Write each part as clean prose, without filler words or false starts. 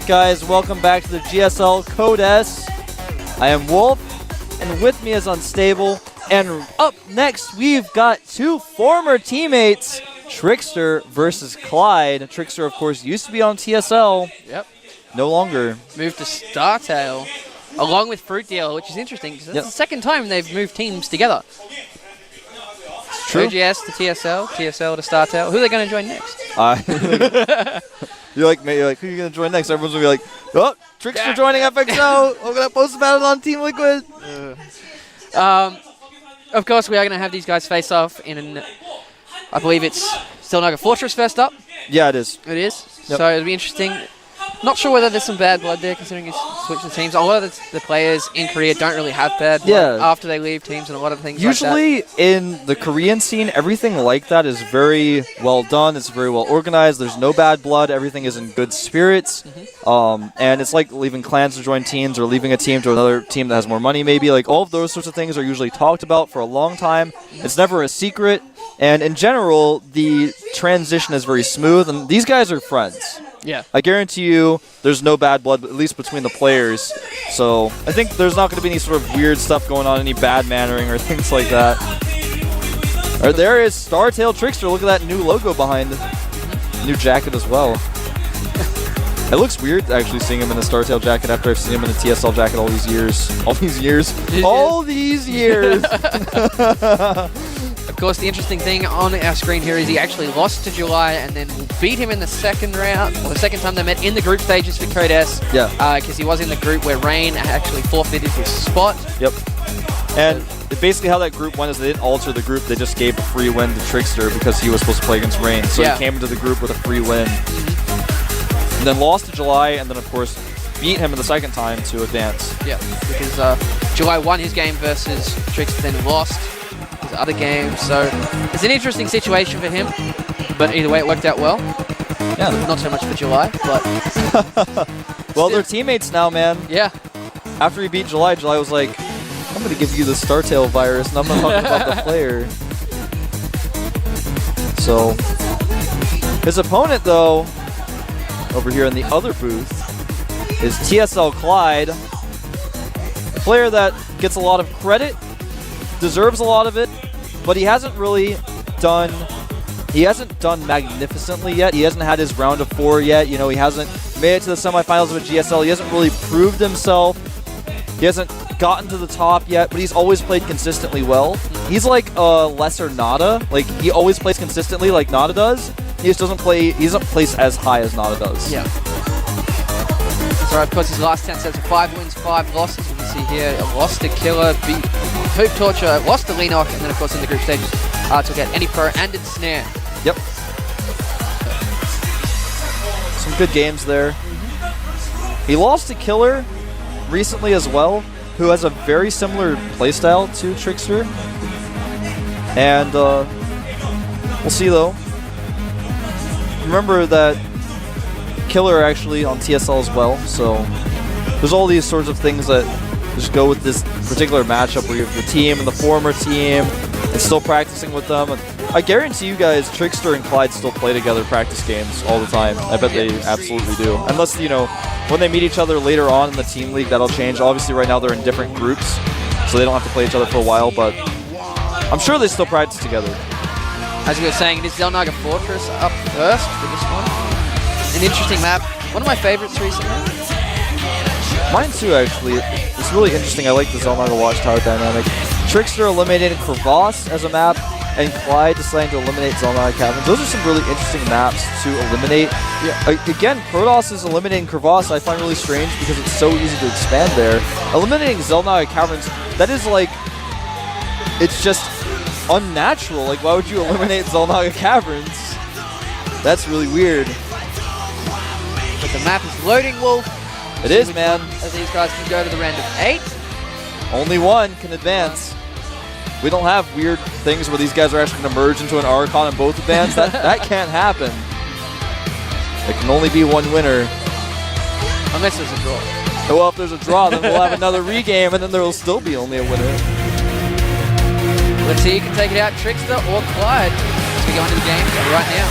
Alright guys, welcome back to the GSL Code S. I am Wolf, and with me is Unstable. And up next, we've got two former teammates, TricKsteR versus Clide. TricKsteR, of course, used to be on TSL. Yep. No longer. Moved to StarTale, along with Fruit Dealer, which is interesting, because that's the second time they've moved teams together. It's true. OGS to TSL, TSL to StarTale. Who are they going to join next? You're like, who are you going to join next? Everyone's going to be like, oh, TricKsteR joining FXO. We're going to post about it on Team Liquid. Of course, we are going to have these guys face off in I believe it's still Naga Fortress first up. Yeah, it is. It is. Yep. So it'll be interesting. Not sure whether there's some bad blood there, considering you switch the teams. A lot of the players in Korea don't really have bad blood after they leave teams, and a lot of things usually like that. In the Korean scene, everything like that is very well done. It's very well organized. There's no bad blood. Everything is in good spirits. And it's like leaving clans to join teams or leaving a team to another team that has more money maybe. Like all of those sorts of things are usually talked about for a long time. It's never a secret. And in general, the transition is very smooth. And these guys are friends. Yeah. I guarantee you there's no bad blood, at least between the players. So I think there's not going to be any sort of weird stuff going on, any bad mannering or things like that. Or there is StarTale TricKsteR. Look at that new logo behind. New jacket as well. It looks weird actually seeing him in a StarTale jacket after I've seen him in a TSL jacket all these years. All these years. All these years. Of course, the interesting thing on our screen here is he actually lost to July and then beat him in the second round, or the second time they met in the group stages for Code S. Yeah. Because he was in the group where Rain actually forfeited his spot. Yep. And basically how that group went is they didn't alter the group, they just gave a free win to TricKsteR because he was supposed to play against Rain. So he came into the group with a free win. And then lost to July, and then of course beat him in the second time to advance. Yeah, because July won his game versus TricKsteR, then lost his other game. So it's an interesting situation for him, but either way it worked out well. Yeah. Not so much for July, but... Well, they're teammates now, man. Yeah. After he beat July, July was like, I'm going to give you the StarTale virus, and I'm not talking about the player. So, his opponent, though, over here in the other booth, is TSL Clide. A player that gets a lot of credit, deserves a lot of it, but he hasn't really done... He hasn't done magnificently yet. He hasn't had his round of 4 yet. You know, he hasn't made it to the semifinals of a GSL. He hasn't really proved himself. He hasn't gotten to the top yet, but he's always played consistently well. He's like a lesser Nada. Like, he always plays consistently like Nada does. He just doesn't play, he doesn't place as high as Nada does. Yeah. So, of course, his last 10 sets of 5 wins, 5 losses. You can see here, lost to Killer, beat Hoop Torture, lost to Lenok, and then, of course, in the group stages, took out Any Pro and Ensnare. Yep. Some good games there. He lost to Killer recently as well, who has a very similar playstyle to TricKsteR. And we'll see though. Remember that Killer actually on TSL as well, so there's all these sorts of things that just go with this particular matchup where you have the team and the former team and still practicing with them. And I guarantee you guys, TricKsteR and Clide still play together practice games all the time. I bet they absolutely do. Unless, you know, when they meet each other later on in the team league, that'll change. Obviously, right now they're in different groups, so they don't have to play each other for a while, but I'm sure they still practice together. As we were saying, it is Zelnaga Fortress up first for this one. An interesting map. One of my favorites recently. Mine too, actually. It's really interesting. I like the Zelnaga Watchtower dynamic. TricKsteR eliminated Crevasse as a map, and Clide deciding to eliminate Zelnaga Caverns. Those are some really interesting maps to eliminate. Yeah. Again, Protoss is eliminating Crevasse I find really strange because it's so easy to expand there. Eliminating Zelnaga Caverns, that is like, it's just unnatural. Like, why would you eliminate Zelnaga Caverns? That's really weird. But the map is loading, Wolf. It is, man. As these guys can go to the round of 8. Only one can advance. We don't have weird things where these guys are actually going to merge into an Archon and both advance. That can't happen. There can only be one winner. Unless there's a draw. Well, if there's a draw, then we'll have another regame, and then there will still be only a winner. Let's see who can take it out, TricKsteR or Clide, as we go into the game right now.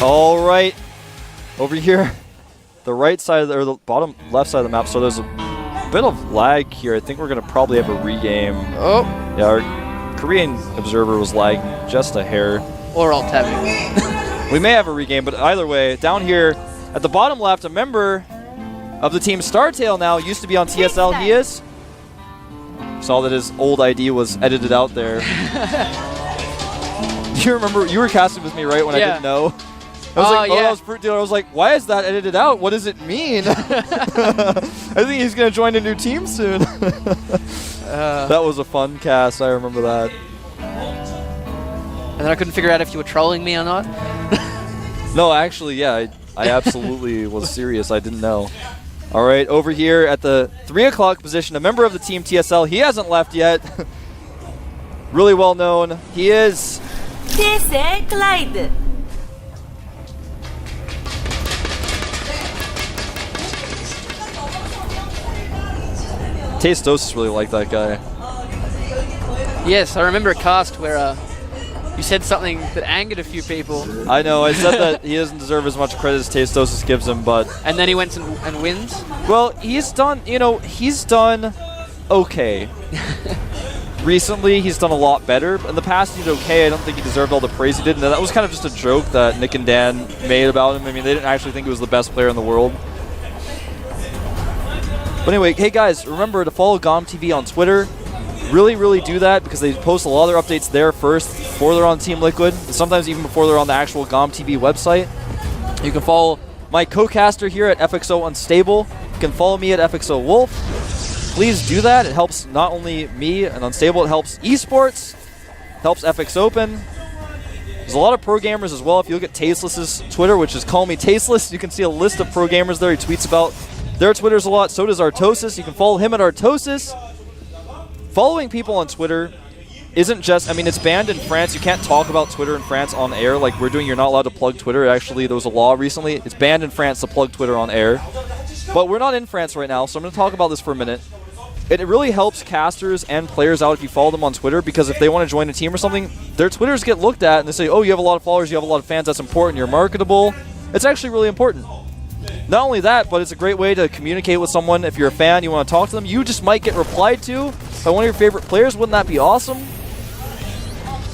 All right. Over here, the right side, or the bottom left side of the map, so there's a bit of lag here. I think we're going to probably have a regame. Oh. Yeah, our Korean observer was lagging just a hair. Or alt-tabbing. We may have a regame, but either way, down here at the bottom left, a member of the team Startail now used to be on TSL. He is. Saw that his old ID was edited out there. You remember, you were casting with me, right, when I didn't know? I was like, oh, that was Fruit Dealer. I was like, why is that edited out? What does it mean? I think he's going to join a new team soon. That was a fun cast. I remember that. And then I couldn't figure out if you were trolling me or not. No, actually, yeah, I absolutely was serious. I didn't know. All right, over here at the 3 o'clock position, a member of the team TSL. He hasn't left yet. Really well known. He is TricKsteR Clide. TricKsteR really like that guy. Yes, I remember a cast where you said something that angered a few people. I know, I said that he doesn't deserve as much credit as TricKsteR gives him, but... And then he went and wins? Well, he's done, you know, he's done okay. Recently, he's done a lot better. In the past, he did okay. I don't think he deserved all the praise he did. And that was kind of just a joke that Nick and Dan made about him. I mean, they didn't actually think he was the best player in the world. But anyway, hey guys, remember to follow GomTV on Twitter. Really, really do that because they post a lot of their updates there first before they're on Team Liquid, and sometimes even before they're on the actual GomTV website. You can follow my co-caster here at FXO Unstable. You can follow me at FXO Wolf. Please do that. It helps not only me and Unstable, it helps esports, helps FX Open. There's a lot of pro gamers as well. If you look at Tasteless's Twitter, which is Call Me Tasteless, you can see a list of pro gamers there. He tweets about their Twitters a lot. So does Artosis. You can follow him at Artosis. Following people on Twitter isn't just, I mean, it's banned in France. You can't talk about Twitter in France on air like we're doing. You're not allowed to plug Twitter. Actually, there was a law recently. It's banned in France to plug Twitter on air. But we're not in France right now, so I'm going to talk about this for a minute. It really helps casters and players out if you follow them on Twitter, because if they want to join a team or something, their Twitters get looked at and they say, oh, you have a lot of followers, you have a lot of fans, that's important, you're marketable. It's actually really important. Not only that, but it's a great way to communicate with someone. If you're a fan, you want to talk to them, you just might get replied to by one of your favorite players. Wouldn't that be awesome?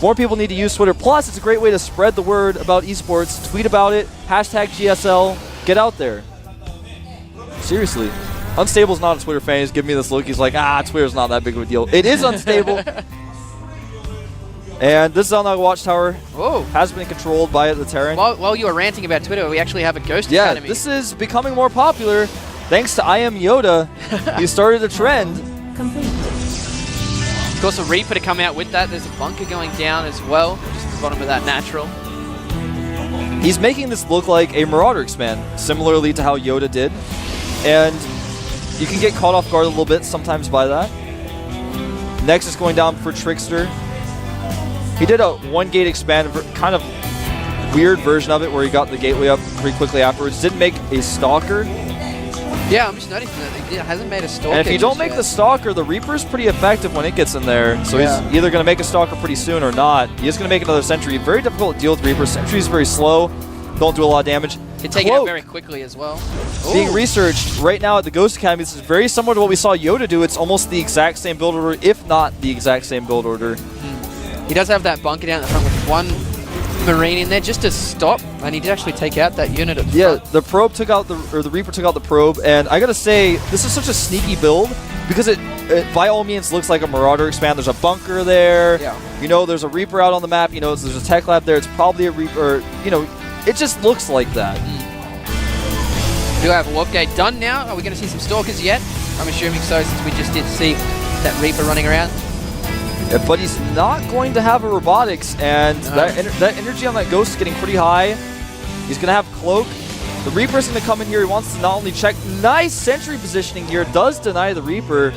More people need to use Twitter. Plus, it's a great way to spread the word about esports. Tweet about it, hashtag GSL, get out there. Seriously. Unstable's not a Twitter fan. He's giving me this look. He's like, Twitter's not that big of a deal. It is unstable. And this Zelnag Watchtower has been controlled by the Terran. While you were ranting about Twitter, we actually have a Ghost Academy. Yeah, this is becoming more popular. Thanks to I Am Yoda, he started a trend. Complete. Of course, a Reaper to come out with that. There's a bunker going down as well, just at the bottom of that natural. He's making this look like a Marauder expand, similarly to how Yoda did. And you can get caught off guard a little bit sometimes by that. Next is going down for TricKsteR. He did a one-gate expand, kind of weird version of it where he got the gateway up pretty quickly afterwards. Didn't make a Stalker. Yeah, I'm just noticing that he hasn't made a Stalker. And if you don't make the Stalker, the Reaper's pretty effective when it gets in there. So he's either going to make a Stalker pretty soon or not. He is going to make another Sentry. Very difficult to deal with Reaper. Sentry's very slow. Don't do a lot of damage. Can take it out very quickly as well. Being researched right now at the Ghost Academy. This is very similar to what we saw Yoda do. It's almost the exact same build order, if not the exact same build order. He does have that bunker down at the front with one Marine in there just to stop, and he did actually take out that unit at the front. The probe took out the Reaper took out the probe, and I gotta say, this is such a sneaky build because it by all means looks like a Marauder expand. There's a bunker there. Yeah. You know, there's a Reaper out on the map. You know, there's a tech lab there. It's probably a Reaper. You know, it just looks like that. We do have a warp gate done now. Are we going to see some Stalkers yet? I'm assuming so, since we just did see that Reaper running around. Yeah, but he's not going to have a robotics, and that energy on that Ghost is getting pretty high. He's going to have Cloak. The Reaper's going to come in here. He wants to not only check. Nice Sentry positioning here. Does deny the Reaper.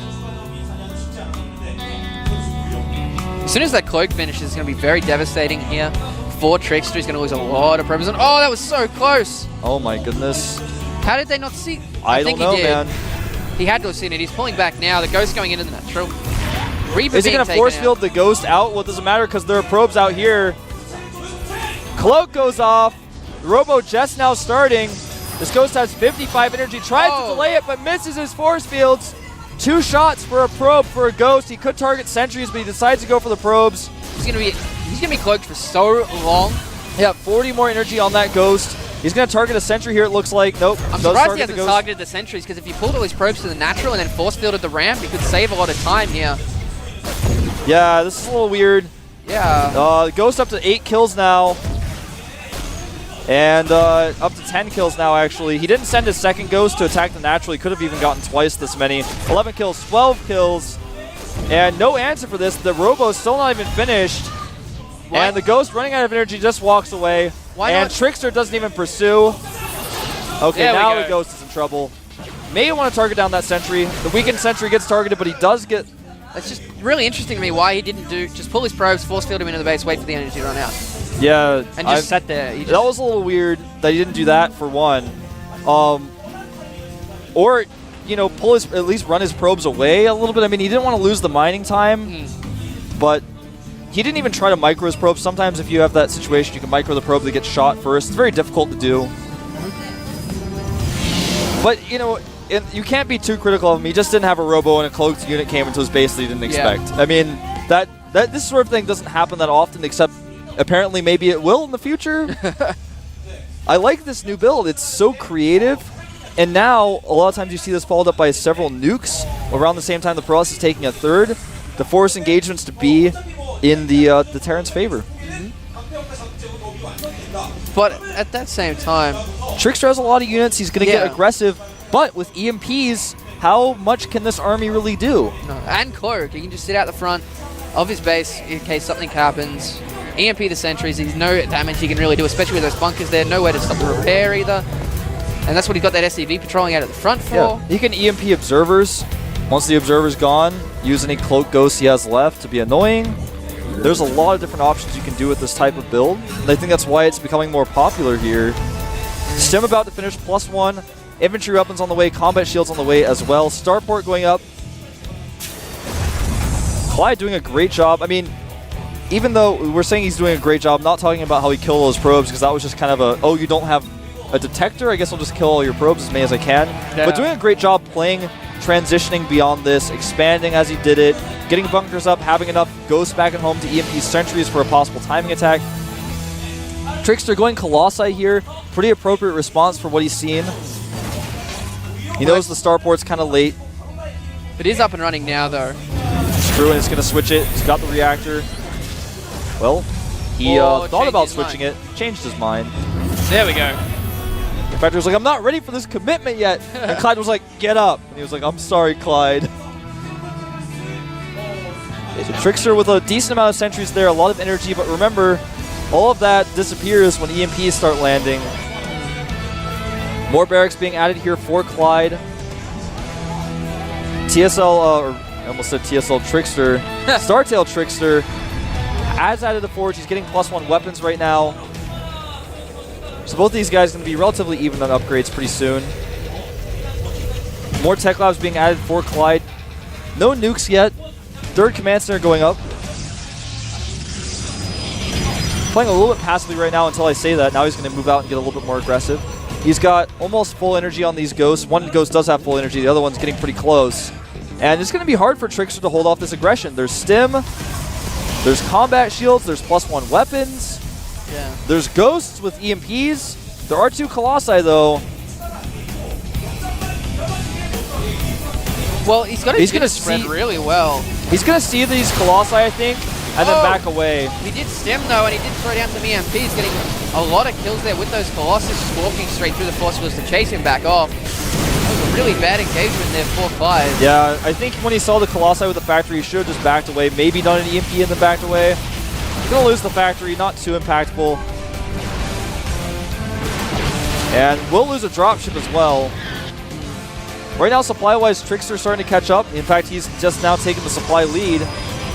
As soon as that Cloak finishes, it's going to be very devastating here for TricKsteR. He's going to lose a lot of probes. Oh, that was so close. Oh, my goodness. How did they not see? I don't know, man. He had to have seen it. He's pulling back now. The Ghost going into the natural. Reaper is he going to force field the Ghost out? Well, it doesn't matter because there are probes out here. Cloak goes off. The Robo just now starting. This Ghost has 55 energy, tries to delay it, but misses his force fields. 2 shots for a probe for a Ghost. He could target sentries, but he decides to go for the probes. He's gonna be cloaked for so long. Yeah, 40 more energy on that Ghost. He's gonna target a sentry here, it looks like. Nope. I'm surprised he hasn't targeted the sentries, because if he pulled all his probes to the natural and then force fielded the ramp, he could save a lot of time here. Yeah, this is a little weird. Yeah. Ghost up to 8 kills now. And up to 10 kills now, actually. He didn't send his second Ghost to attack the natural. He could have even gotten twice this many. 11 kills, 12 kills. And no answer for this. The Robo's still not even finished. What? And the Ghost, running out of energy, just walks away. And TricKsteR doesn't even pursue. Okay, now the Ghost is in trouble. May want to target down that sentry. The weakened sentry gets targeted, but he does get... It's just really interesting to me why he didn't just pull his probes, force field him into the base, wait for the energy to run out. Yeah. And just sat there. That was a little weird that he didn't do that, for one. Or, you know, at least run his probes away a little bit. I mean, he didn't want to lose the mining time, but he didn't even try to micro his probes. Sometimes if you have that situation, you can micro the probe that gets shot first. It's very difficult to do. But, you know, you can't be too critical of him. He just didn't have a Robo and a cloaked unit came into his base that he didn't expect. I mean, this sort of thing doesn't happen that often, except apparently maybe it will in the future. I like this new build. It's so creative. And now, a lot of times you see this followed up by several nukes. Around the same time, the Paralysis is taking a third. The force engagements to be in the Terran's favor. But at that same time, TricKsteR has a lot of units. He's going to get aggressive. But with EMPs, how much can this army really do? No. And Cloak, he can just sit out the front of his base in case something happens. EMP the sentries, there's no damage he can really do, especially with those bunkers there. Nowhere to stop the repair either. And that's what he's got that SCV patrolling out at the front for. Yeah. He can EMP observers. Once the observer's gone, use any cloak ghosts he has left to be annoying. There's a lot of different options you can do with this type of build. And I think that's why it's becoming more popular here. Stim about to finish, +1. Infantry weapons on the way, combat shields on the way as well. Starport going up. Clide doing a great job. I mean, even though we're saying he's doing a great job, not talking about how he killed those probes, because that was just kind of a, oh, you don't have a detector? I guess I'll just kill all your probes as many as I can. Yeah. But doing a great job playing, transitioning beyond this, expanding as he did it, getting bunkers up, having enough ghosts back at home to EMP sentries for a possible timing attack. TricKsteR going Colossi here. Pretty appropriate response for what he's seen. He knows the starport's kind of late. It is up and running now, though. It's true, and it's going to switch it. He's got the reactor. Well, he thought about switching it, changed his mind. There we go. In fact, he was like, I'm not ready for this commitment yet. And Clide was like, get up. And he was like, I'm sorry, Clide. So TricKsteR with a decent amount of sentries there, a lot of energy, but remember, all of that disappears when EMPs start landing. More barracks being added here for Clide. TSL, I almost said TSL TricKsteR. Startail TricKsteR has added the forge. He's getting +1 weapons right now. So both of these guys are going to be relatively even on upgrades pretty soon. More tech labs being added for Clide. No nukes yet. Third command center going up. Playing a little bit passively right now until I say that. Now he's going to move out and get a little bit more aggressive. He's got almost full energy on these ghosts. One ghost does have full energy. The other one's getting pretty close. And it's going to be hard for TricKsteR to hold off this aggression. There's stim. There's combat shields. There's +1 weapons. Yeah. There's ghosts with EMPs. There are 2 Colossi, though. Well, he's going to spread really well. He's going to see these Colossi, I think, and then back away. He did stem, though, and he did throw down some EMPs, getting a lot of kills there with those Colossus walking straight through the force fields to chase him back off. That was a really bad engagement there for Clide. Yeah, I think when he saw the Colossi with the factory, he should have just backed away, maybe done an EMP and then backed away. He's going to lose the factory, not too impactful. And we'll lose a dropship as well. Right now, supply-wise, TricKsteR starting to catch up. In fact, he's just now taking the supply lead,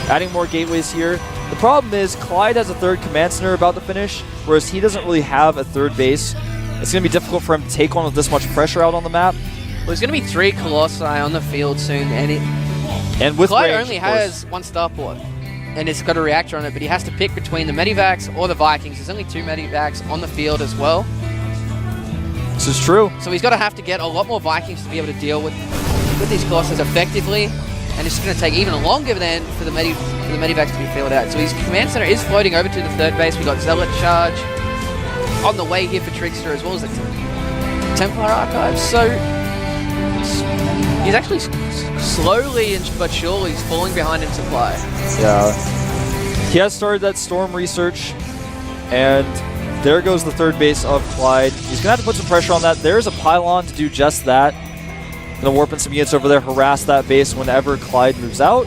adding more gateways here. The problem is Clide has a third command center about to finish, whereas he doesn't really have a third base. It's going to be difficult for him to take one with this much pressure out on the map. Well, there's going to be 3 Colossi on the field soon, and with Clide range, only has 1 starport, and it's got a reactor on it, but he has to pick between the Medivacs or the Vikings. There's only 2 Medivacs on the field as well. This is true. So he's got to have to get a lot more Vikings to be able to deal with these Colossus effectively. And it's going to take even longer then for the Medivacs to be filled out. So his command center is floating over to the third base. We got Zealot Charge on the way here for TricKsteR, as well as the Templar Archive. So he's actually slowly but surely falling behind in supply. Yeah. He has started that Storm research, and there goes the third base of Clide. He's going to have to put some pressure on that. There's a pylon to do just that. Going to warp in some units over there, harass that base whenever Clide moves out.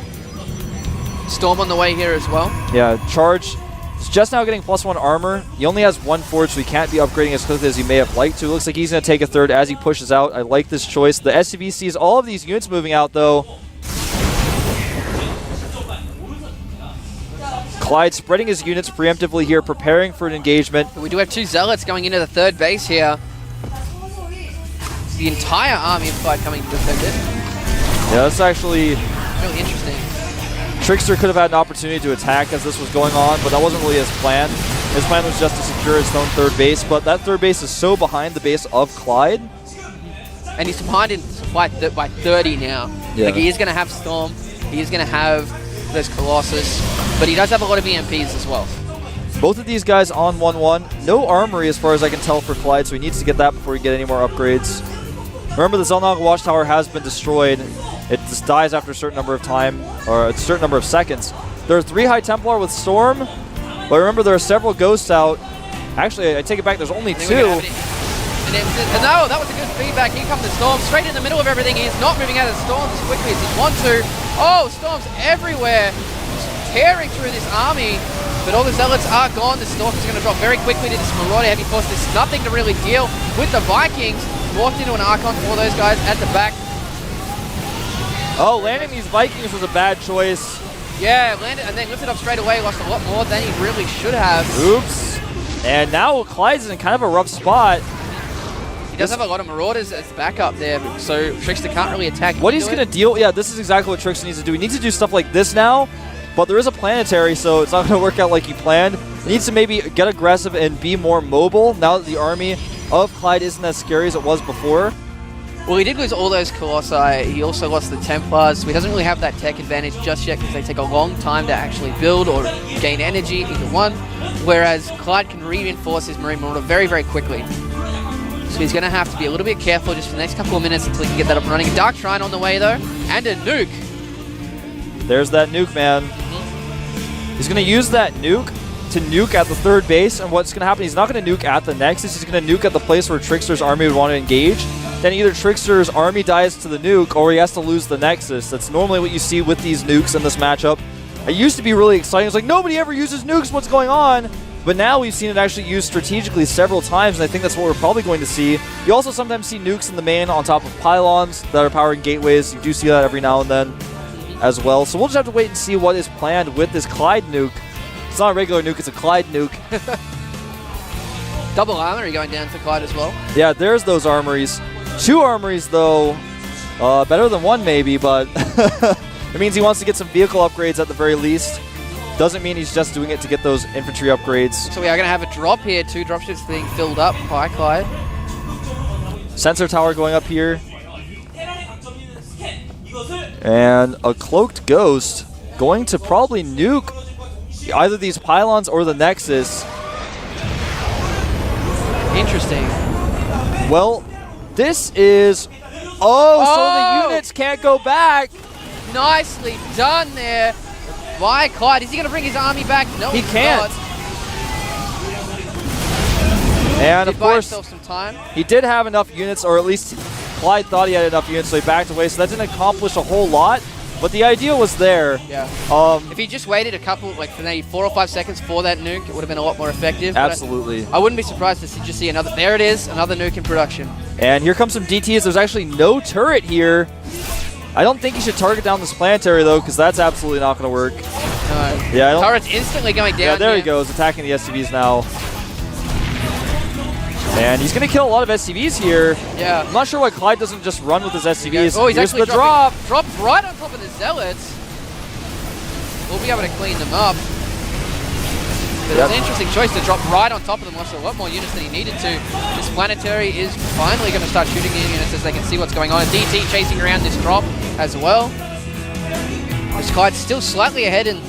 Storm on the way here as well. Yeah, Charge is just now getting +1 armor. He only has 1 forge, so he can't be upgrading as quickly as he may have liked to. Looks like he's going to take a third as he pushes out. I like this choice. The SCV sees all of these units moving out, though. Clide spreading his units preemptively here, preparing for an engagement. We do have 2 Zealots going into the third base here. The entire army of Clide coming to defend it. Yeah, that's actually really interesting. TricKsteR could have had an opportunity to attack as this was going on, but that wasn't really his plan. His plan was just to secure his own third base, but that third base is so behind the base of Clide. And he's behind in by 30 now. Yeah. Like, he is going to have Storm, he is going to have those Colossus, but he does have a lot of EMPs as well. Both of these guys on 1-1. No armory as far as I can tell for Clide, so he needs to get that before he get any more upgrades. Remember, the Zelnaga Watchtower has been destroyed. It just dies after a certain number of time, or a certain number of seconds. There are 3 High Templar with Storm, but remember there are several Ghosts out. Actually, I take it back, there's only 2. No, that was a good feedback. Here comes the Storm, straight in the middle of everything. He is not moving out of the Storm as quickly as he wants to. Oh, Storms everywhere, tearing through this army. But all the Zealots are gone. The Stalker is going to drop very quickly to this Marauder Heavy Force. There's nothing to really deal with the Vikings. Walked into an Archon for those guys at the back. Oh, landing these Vikings was a bad choice. Yeah, landed and then lifted up straight away. Lost a lot more than he really should have. Oops. And now Clyde's in kind of a rough spot. He does have a lot of Marauders as backup there, so TricKsteR can't really attack. What he's going to deal... Yeah, this is exactly what TricKsteR needs to do. He needs to do stuff like this now, but there is a planetary, so it's not going to work out like he planned. He needs to maybe get aggressive and be more mobile now that the army of Clide isn't as scary as it was before. Well, he did lose all those Colossi. He also lost the Templars, so he doesn't really have that tech advantage just yet because they take a long time to actually build or gain energy, either one. Whereas Clide can reinforce his Marine Marauder very, very quickly. So he's going to have to be a little bit careful just for the next couple of minutes until he can get that up and running. A Dark Shrine on the way, though, and a nuke. There's that nuke, man. He's going to use that nuke to nuke at the third base, and what's going to happen, he's not going to nuke at the Nexus, he's going to nuke at the place where TricKsteR's army would want to engage. Then either TricKsteR's army dies to the nuke, or he has to lose the Nexus. That's normally what you see with these nukes in this matchup. It used to be really exciting. It's like, nobody ever uses nukes, what's going on? But now we've seen it actually used strategically several times, and I think that's what we're probably going to see. You also sometimes see nukes in the main on top of pylons that are powering gateways. You do see that every now and then as well. So we'll just have to wait and see what is planned with this Clide nuke. It's not a regular nuke, it's a Clide nuke. Double armory going down for Clide as well. Yeah, there's those armories. 2 armories, though. Better than 1, maybe, but it means he wants to get some vehicle upgrades at the very least. Doesn't mean he's just doing it to get those infantry upgrades. So we are going to have a drop here. 2 dropships being filled up by Clide. Sensor tower going up here. And a cloaked ghost going to probably nuke either these pylons or the Nexus. Interesting. Well, this is... Oh, so the units can't go back. Nicely done there by Clide. Is he going to bring his army back? No, he can't. Not. And of course, some time. He did have enough units, or at least Clide thought he had enough units, so he backed away. So that didn't accomplish a whole lot, but the idea was there. Yeah. If he just waited a couple, like for maybe 4 or 5 seconds for that nuke, it would have been a lot more effective. Absolutely. I wouldn't be surprised to just see another. There it is, another nuke in production. And here comes some DTs. There's actually no turret here. I don't think he should target down this planetary, though, because that's absolutely not going to work. No. Yeah, turret's instantly going down. Yeah, there he goes, attacking the SCVs now. And he's going to kill a lot of SCVs here. Yeah. I'm not sure why Clide doesn't just run with his SCVs. Oh, he's Here's actually the drop. Dropped right on top of the Zealots. We'll be able to clean them up. but it was an interesting choice to drop right on top of them. Lost a lot more units than he needed to. This Planetary is finally going to start shooting the units as they can see what's going on. A DT chasing around this drop as well. This Clide's still slightly ahead in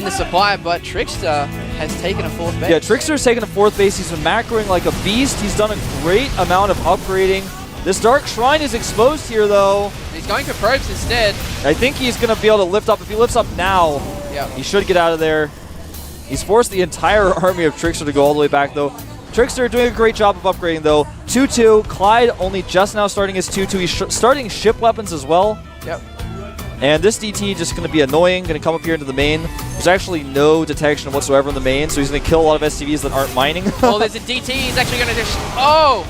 the supply, but TricKsteR has taken a 4th base. Yeah, TricKsteR's taken a 4th base. He's been macroing like a beast. He's done a great amount of upgrading. This Dark Shrine is exposed here, though. He's going for probes instead. I think he's going to be able to lift up. If he lifts up now, he should get out of there. He's forced the entire army of TricKsteR to go all the way back, though. TricKsteR doing a great job of upgrading, though. 2-2. Clyde only just now starting his 2-2. He's starting ship weapons as well. Yep. And this DT just going to be annoying, going to come up here into the main. There's actually no detection whatsoever in the main, so he's going to kill a lot of SCVs that aren't mining. Oh, there's a DT. He's actually going to just... Oh!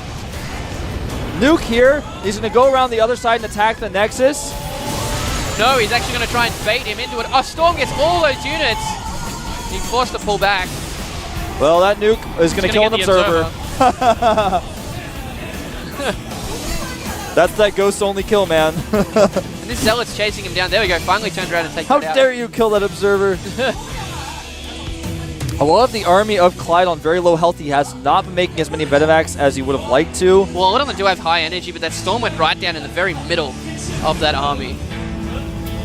Nuke here. He's going to go around the other side and attack the Nexus. No, he's actually going to try and bait him into it. Oh, Storm gets all those units. He's forced to pull back. Well, that nuke is going to kill an observer. That's that ghost-only kill, man. And this Zealot's chasing him down. There we go. Finally turned around and taken How it out. dare you kill that observer? A lot of the army of Clyde on very low health. He has not been making as many Medivacs as he would have liked to. Well, a lot of them do have high energy, but that Storm went right down in the very middle of that army.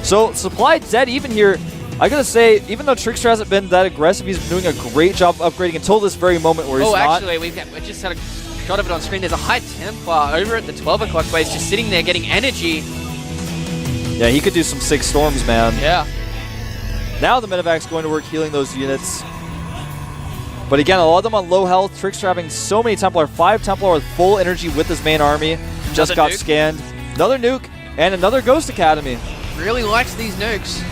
So, supply dead even here. I gotta say, even though TricKsteR hasn't been that aggressive, he's been doing a great job upgrading until this very moment where he's not. Oh, actually, we just had a shot of it on screen. There's a High Templar over at the 12 o'clock base just sitting there getting energy. Yeah, he could do some 6 storms, man. Yeah. Now the Medivac's going to work healing those units. But again, a lot of them on low health. TricKsteR having so many Templar. 5 Templar with full energy with his main army. Just got scanned. Another nuke and another Ghost Academy. Really likes these nukes.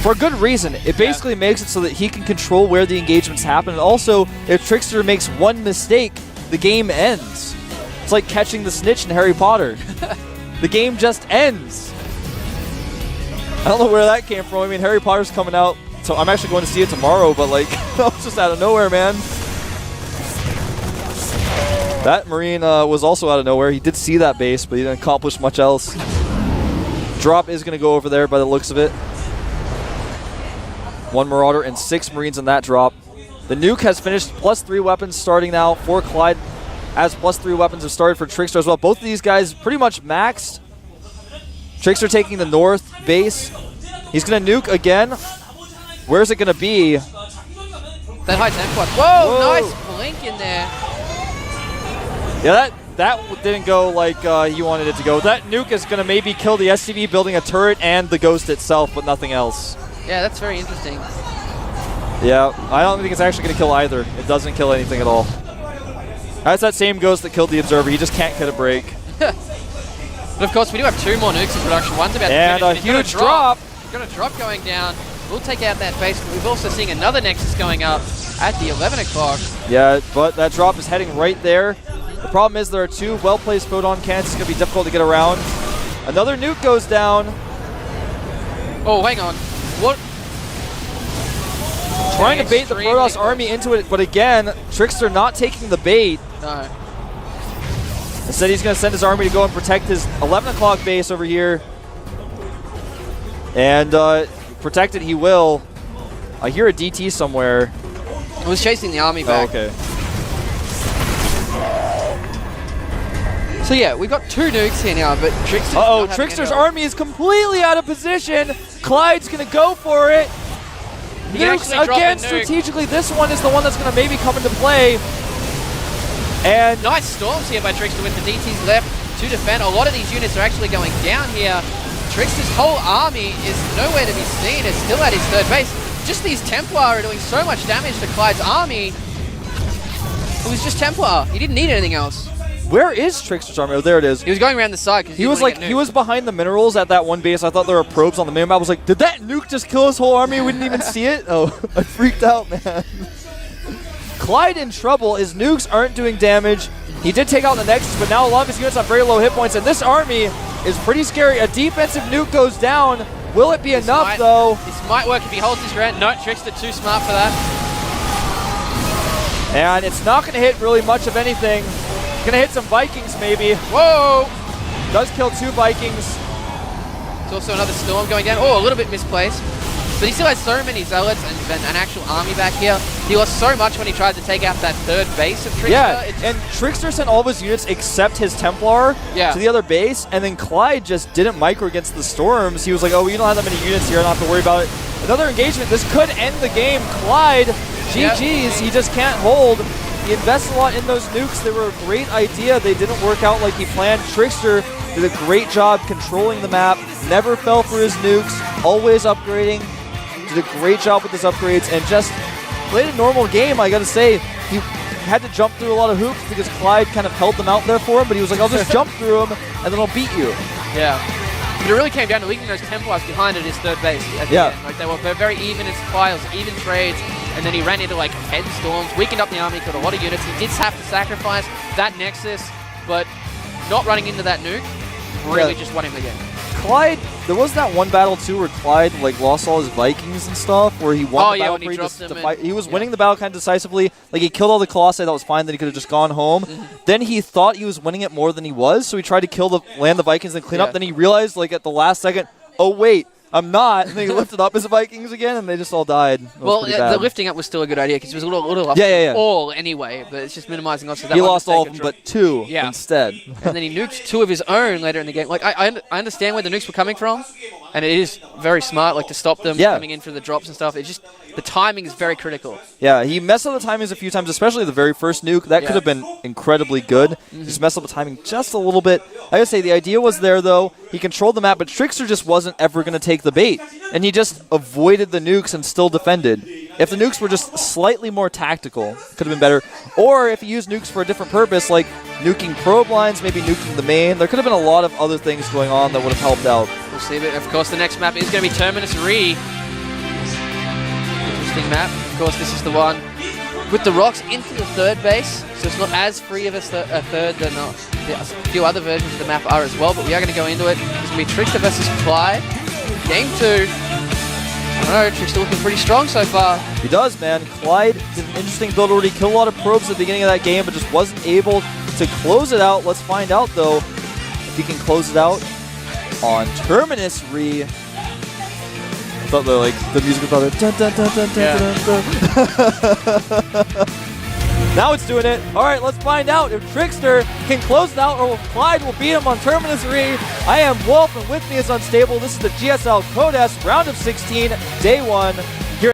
For a good reason. It basically makes it so that he can control where the engagements happen. And also, if TricKsteR makes one mistake, the game ends. It's like catching the snitch in Harry Potter. The game just ends. I don't know where that came from. I mean, Harry Potter's coming out, so I'm actually going to see it tomorrow, but like, that was just out of nowhere, man. That Marine was also out of nowhere. He did see that base, but he didn't accomplish much else. Drop is going to go over there by the looks of it. 1 Marauder and 6 Marines in that drop. The nuke has finished. +3 weapons starting now for Clyde, as +3 weapons have started for TricKsteR as well. Both of these guys pretty much maxed. TricKsteR taking the north base. He's going to nuke again. Where's it going to be? That High Templar. Whoa, nice blink in there. Yeah, that didn't go like he wanted it to go. That nuke is going to maybe kill the SCV building a turret and the Ghost itself, but nothing else. Yeah, that's very interesting. Yeah, I don't think it's actually going to kill either. It doesn't kill anything at all. That's that same Ghost that killed the Observer. He just can't get a break. But of course, we do have 2 more nukes in production. One's about to and finish. a huge drop. He's got a drop going down. We'll take out that base, but we've also seen another Nexus going up at the 11 o'clock. Yeah, but that drop is heading right there. The problem is there are 2 well-placed photon cannons. It's going to be difficult to get around. Another nuke goes down. Oh, hang on. What? Trying to bait the Protoss army into it, but again, TricKsteR not taking the bait. No. Instead, he's going to send his army to go and protect his 11 o'clock base over here. And protect it he will. I hear a DT somewhere. I was chasing the army back. Oh, okay. So yeah, we've got 2 nukes here now, but TricKsteR's Uh-oh, TricKsteR's army is completely out of position. Clyde's going to go for it. Nukes again, strategically. This one is the one that's going to maybe come into play. And nice storms here by TricKsteR with the DTs left to defend. A lot of these units are actually going down here. TricKsteR's whole army is nowhere to be seen. It's still at his 3rd base. Just these Templar are doing so much damage to Clyde's army. It was just Templar. He didn't need anything else. where is TricKsteR's army? Oh, there it is. He was going around the side. He was like, he was behind the minerals at that one base. I thought there were probes on the minimap. I was like, did that nuke just kill his whole army? We didn't even see it? Oh, I freaked out, man. Clyde in trouble. His nukes aren't doing damage. He did take out the Nexus, but now a lot of his units have very low hit points, and this army is pretty scary. A defensive nuke goes down. Will it be enough, though? This might work if he holds his ground. No, TricKsteR too smart for that. And it's not going to hit really much of anything. Going to hit some Vikings, maybe. Whoa! Does kill 2 Vikings. There's also another storm going down. Oh, a little bit misplaced. But he still has so many zealots and an actual army back here. He lost so much when he tried to take out that third base of TricKsteR. Yeah, and TricKsteR sent all of his units except his Templar to the other base, and then Clide just didn't micro against the Storms. He was like, oh, you don't have that many units here, I don't have to worry about it. Another engagement, this could end the game. Clide, GG's, he just can't hold. He invested a lot in those nukes. They were a great idea. They didn't work out like he planned. TricKsteR did a great job controlling the map, never fell for his nukes, always upgrading, did a great job with his upgrades, and just played a normal game, I gotta say. He had to jump through a lot of hoops because Clide kind of held them out there for him, but he was like, I'll just jump through them, and then I'll beat you. Yeah. But it really came down to leaving those Templars behind at his third base at the end. Like, they were very even in supply, even trades, and then he ran into like 10 Storms, weakened up the army, killed a lot of units. He did have to sacrifice that Nexus, but not running into that nuke really just won him the game. Clyde, there was that one battle too where Clyde like lost all his Vikings and stuff, where he won the battle. He was winning the battle kind of decisively. Like he killed all the Colossi, that was fine. Then he could have just gone home. Then he thought he was winning it more than he was, so he tried to land the Vikings and clean up. Then he realized like at the last second, oh wait, I'm not. And then he lifted up his Vikings again, and they just all died. Well, the lifting up was still a good idea because it was a little off all anyway, but it's just minimizing loss of that. He lost all of them but two instead. And then he nuked two of his own later in the game. Like I understand where the nukes were coming from, and it is very smart, like to stop them coming in for the drops and stuff. It's just the timing is very critical. Yeah, he messed up the timings a few times, especially the very first nuke. That could have been incredibly good. Just messed up the timing just a little bit. I gotta say, the idea was there, though. He controlled the map, but TricKsteR just wasn't ever going to take the bait. And he just avoided the nukes and still defended. If the nukes were just slightly more tactical, could have been better. Or if he used nukes for a different purpose, like nuking probe lines, maybe nuking the main, there could have been a lot of other things going on that would have helped out. We'll see. But of course, the next map is going to be Terminus Re. Interesting map. Of course, this is the one with the rocks into the third base, so it's not as free of a third than a few other versions of the map are as well, but we are going to go into it. It's going to be TricKsteR versus Clide. Game 2. I don't know, TricKsteR looking pretty strong so far. He does, man. Clide did an interesting build already, killed a lot of probes at the beginning of that game, but just wasn't able to close it out. Let's find out, though, if he can close it out on Terminus Re. I thought the music was about dun, dun, dun, dun, dun, dun, dun. Now it's doing it. All right, let's find out if TricKsteR can close it out or if Clide will beat him on Terminus Re. I am Wolf, and with me is Unstable. This is the GSL Code S round of 16, day 1.